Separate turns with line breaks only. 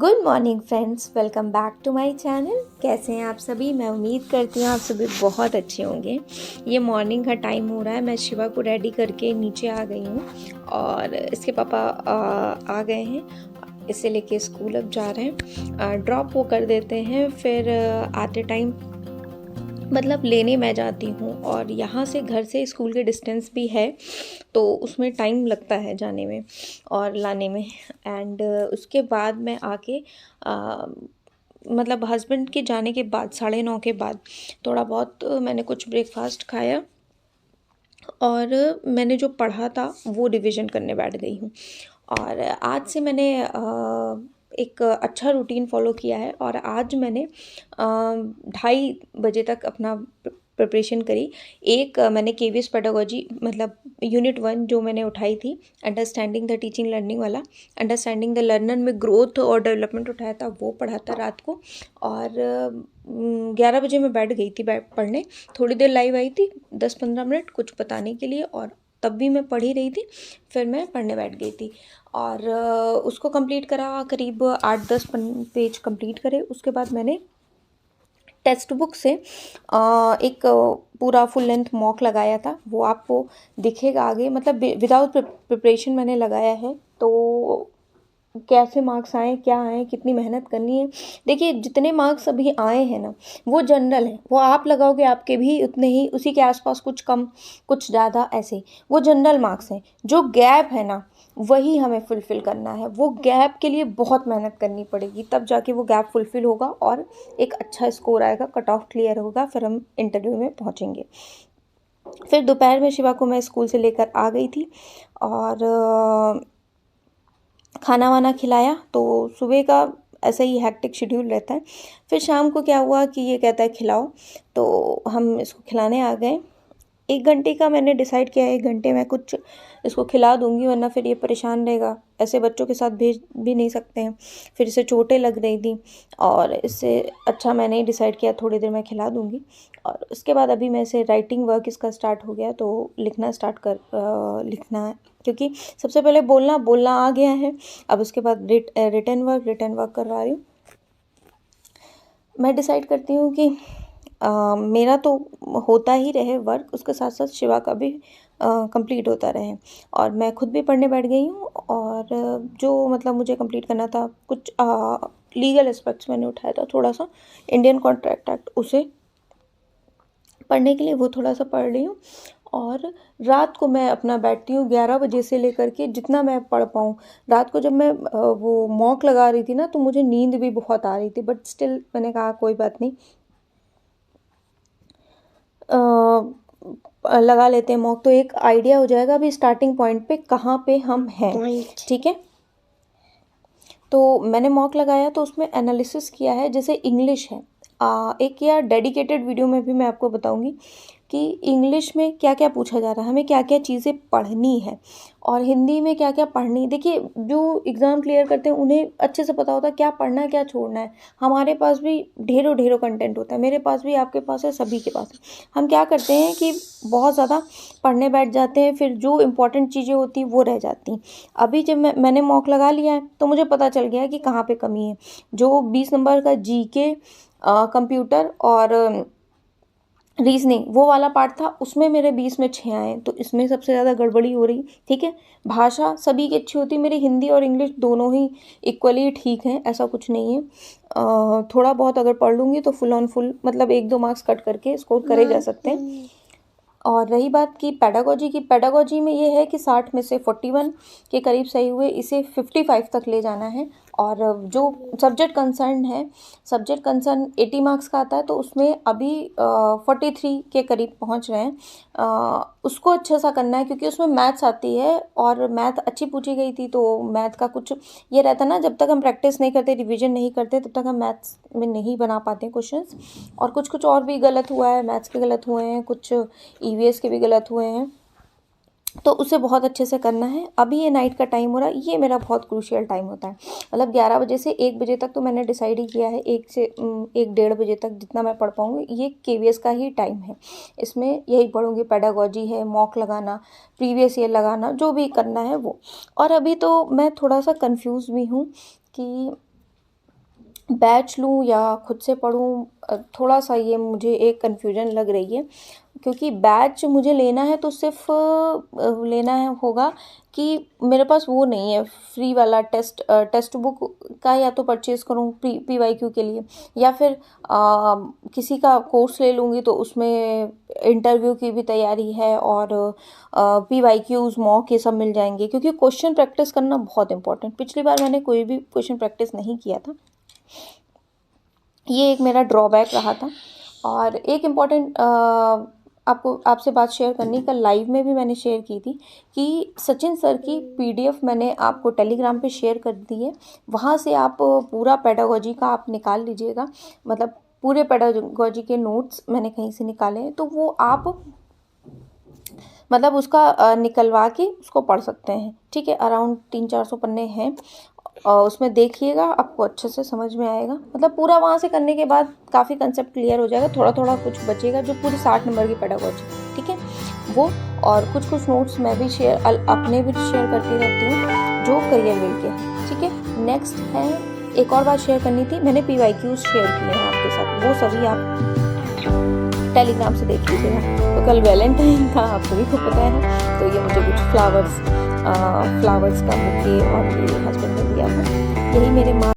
Good morning friends, welcome back to my channel. कैसे हैं आप सभी? मैं उम्मीद करती हूँ आप सभी बहुत अच्छे होंगे। ये मॉर्निंग का टाइम हो रहा है, मैं शिवा को रेडी करके नीचे आ गई हूँ और इसके पापा आ गए हैं। इसे लेके स्कूल अब जा रहे हैं, ड्रॉप वो कर देते हैं, फिर आते टाइम मतलब लेने मैं जाती हूँ। और यहाँ से घर से स्कूल के डिस्टेंस भी है, तो उसमें टाइम लगता है जाने में और लाने में। एंड उसके बाद मैं आके मतलब हस्बैंड के जाने के बाद 9:30 के बाद थोड़ा बहुत मैंने कुछ ब्रेकफास्ट खाया और मैंने जो पढ़ा था वो रिवीजन करने बैठ गई हूँ। और आज से मैंने एक अच्छा रूटीन फॉलो किया है और आज मैंने 2:30 बजे तक अपना प्रिपरेशन करी। मैंने केवीएस पेडागोजी मतलब यूनिट 1 जो मैंने उठाई थी, अंडरस्टैंडिंग द टीचिंग लर्निंग वाला, अंडरस्टैंडिंग द लर्नर में ग्रोथ और डेवलपमेंट उठाया था, वो पढ़ा था रात को। और 11 बजे मैं बैठ गई थी पढ़ने। थोड़ी देर लाइव आई थी, 10-15 मिनट कुछ बताने के लिए, और तब भी मैं पढ़ ही रही थी। फिर मैं पढ़ने बैठ गई थी और उसको कंप्लीट करा, करीब 8-10 पेज कंप्लीट करे। उसके बाद मैंने टेक्स्ट बुक से एक पूरा फुल लेंथ मॉक लगाया था, वो आपको दिखेगा आगे। मतलब विदाउट प्रिपरेशन मैंने लगाया है, तो कैसे मार्क्स आए, क्या आए, कितनी मेहनत करनी है। देखिए, जितने मार्क्स अभी आए हैं ना, वो जनरल है। वो आप लगाओगे आपके भी उतने ही, उसी के आसपास, कुछ कम कुछ ज़्यादा, ऐसे वो जनरल मार्क्स हैं। जो गैप है ना, वही हमें फुलफ़िल करना है। वो गैप के लिए बहुत मेहनत करनी पड़ेगी, तब जाके वो गैप फुलफ़िल होगा और एक अच्छा स्कोर आएगा, कट ऑफ क्लियर होगा, फिर हम इंटरव्यू में पहुँचेंगे। फिर दोपहर में शिवा को मैं स्कूल से लेकर आ गई थी और खाना वाना खिलाया। तो सुबह का ऐसा ही हेक्टिक शेड्यूल रहता है। फिर शाम को क्या हुआ कि ये कहता है खिलाओ, तो हम इसको खिलाने आ गए। 1 घंटे का मैंने डिसाइड किया है, 1 घंटे में कुछ इसको खिला दूंगी, वरना फिर ये परेशान रहेगा। ऐसे बच्चों के साथ भेज भी नहीं सकते हैं, फिर इसे चोटें लग रही थी। और इससे अच्छा मैंने ही डिसाइड किया थोड़ी देर मैं खिला दूंगी। और उसके बाद अभी मैं इसे राइटिंग वर्क इसका स्टार्ट हो गया, तो लिखना है, क्योंकि सबसे पहले बोलना आ गया है। अब उसके बाद रिटन वर्क करवा रही हूँ। मैं डिसाइड करती हूँ कि मेरा तो होता ही रहे वर्क, उसके साथ साथ शिवा का भी कंप्लीट होता रहे। और मैं खुद भी पढ़ने बैठ गई हूँ। और जो मतलब मुझे कंप्लीट करना था, कुछ लीगल एस्पेक्ट्स मैंने उठाया था, थोड़ा सा इंडियन कॉन्ट्रैक्ट एक्ट, उसे पढ़ने के लिए वो थोड़ा सा पढ़ रही हूँ। और रात को मैं अपना बैठती हूँ 11 बजे से लेकर के जितना मैं पढ़ पाऊँ। रात को जब मैं वो मॉक लगा रही थी ना, तो मुझे नींद भी बहुत आ रही थी, बट स्टिल मैंने कहा कोई बात नहीं, लगा लेते हैं मॉक, तो एक आइडिया हो जाएगा अभी स्टार्टिंग पॉइंट पे कहाँ पे हम हैं। ठीक है, तो मैंने मॉक लगाया, तो उसमें एनालिसिस किया है। जैसे इंग्लिश है, एक या डेडिकेटेड वीडियो में भी मैं आपको बताऊंगी कि इंग्लिश में क्या क्या पूछा जा रहा है, हमें क्या क्या चीज़ें पढ़नी है, और हिंदी में क्या क्या पढ़नी। देखिए, जो एग्ज़ाम क्लियर करते हैं उन्हें अच्छे से पता होता है क्या पढ़ना है, क्या छोड़ना है। हमारे पास भी ढेरों ढेरों कंटेंट होता है, मेरे पास भी, आपके पास है, सभी के पास है। हम क्या करते हैं कि बहुत ज़्यादा पढ़ने बैठ जाते हैं, फिर जो इम्पोर्टेंट चीज़ें होती वो रह जाती। अभी जब मैंने मॉक लगा लिया है, तो मुझे पता चल गया है कि कहाँ पे कमी है। जो 20 नंबर का जीके, कंप्यूटर और रीजनिंग वो वाला पार्ट था, उसमें मेरे 20 में 6 आए, तो इसमें सबसे ज़्यादा गड़बड़ी हो रही। ठीक है, भाषा सभी की अच्छी होती, मेरी हिंदी और इंग्लिश दोनों ही इक्वली ठीक हैं, ऐसा कुछ नहीं है। थोड़ा बहुत अगर पढ़ लूँगी तो फुल ऑन फुल, मतलब 1-2 मार्क्स कट करके स्कोर करे जा सकते हैं। और रही बात की पेडागोजी में ये है कि 60 में से 41 के करीब सही हुए, इसे 55 तक ले जाना है। और जो सब्जेक्ट कंसर्न 80 मार्क्स का आता है, तो उसमें अभी 43 के करीब पहुंच रहे हैं। उसको अच्छा सा करना है, क्योंकि उसमें मैथ्स आती है और मैथ अच्छी पूछी गई थी। तो मैथ का कुछ ये रहता ना, जब तक हम प्रैक्टिस नहीं करते, रिविजन नहीं करते, तब तक हम मैथ्स में नहीं बना पाते क्वेश्चंस। और कुछ और भी गलत हुआ है, मैथ्स के गलत हुए हैं, कुछ ईवीएस के भी गलत हुए हैं, तो उसे बहुत अच्छे से करना है। अभी ये नाइट का टाइम हो रहा है, ये मेरा बहुत क्रूशियल टाइम होता है। मतलब 11 बजे से 1 बजे तक तो मैंने डिसाइड ही किया है, 1 से 1 डेढ़ बजे तक जितना मैं पढ़ पाऊँगी, ये केवीएस का ही टाइम है। इसमें यही पढ़ूँगी, पेडागोजी है, मॉक लगाना, प्रीवियस ईयर लगाना, जो भी करना है वो। और अभी तो मैं थोड़ा सा कन्फ्यूज़ भी हूँ कि बैच लूँ या खुद से पढूँ, थोड़ा सा ये मुझे एक कन्फ्यूजन लग रही है, क्योंकि बैच मुझे लेना है तो सिर्फ लेना है होगा कि मेरे पास वो नहीं है फ्री वाला टेस्ट बुक का, या तो परचेज़ करूँ PYQ के लिए, या फिर किसी का कोर्स ले लूँगी तो उसमें इंटरव्यू की भी तैयारी है और PYQs मॉक ये सब मिल जाएंगे, क्योंकि क्वेश्चन प्रैक्टिस करना बहुत इंपॉर्टेंट। पिछली बार मैंने कोई भी क्वेश्चन प्रैक्टिस नहीं किया था, ये एक मेरा ड्रॉबैक रहा था। और एक इम्पॉर्टेंट आपसे बात शेयर करनी, कल लाइव में भी मैंने शेयर की थी कि सचिन सर की PDF मैंने आपको टेलीग्राम पे शेयर कर दी है। वहाँ से आप पूरा पेडागोजी का आप निकाल लीजिएगा, मतलब पूरे पेडागोजी के नोट्स मैंने कहीं से निकाले हैं, तो वो आप मतलब उसका निकलवा के उसको पढ़ सकते हैं, ठीक है। अराउंड 300-400 पन्ने हैं, और उसमें देखिएगा, आपको अच्छे से समझ में आएगा। मतलब पूरा वहाँ से करने के बाद काफ़ी कंसेप्ट क्लियर हो जाएगा, थोड़ा थोड़ा कुछ बचेगा जो पूरी 60 नंबर की पेडागोजी, ठीक है वो। और कुछ कुछ नोट्स मैं भी अपने भी शेयर करती रहती हूँ जो करियर विल के, ठीक है। नेक्स्ट है, एक और बात शेयर करनी थी, मैंने PYQs शेयर किए हैं आपके साथ, वो सभी आप टेलीग्राम से देख लीजिएगा। तो कल वैलेंटाइन था, आप सभी को पता है, तो ये मुझे कुछ फ्लावर्स का बुके और ये हस्बैंड ने दिया था, यही मेरे माँ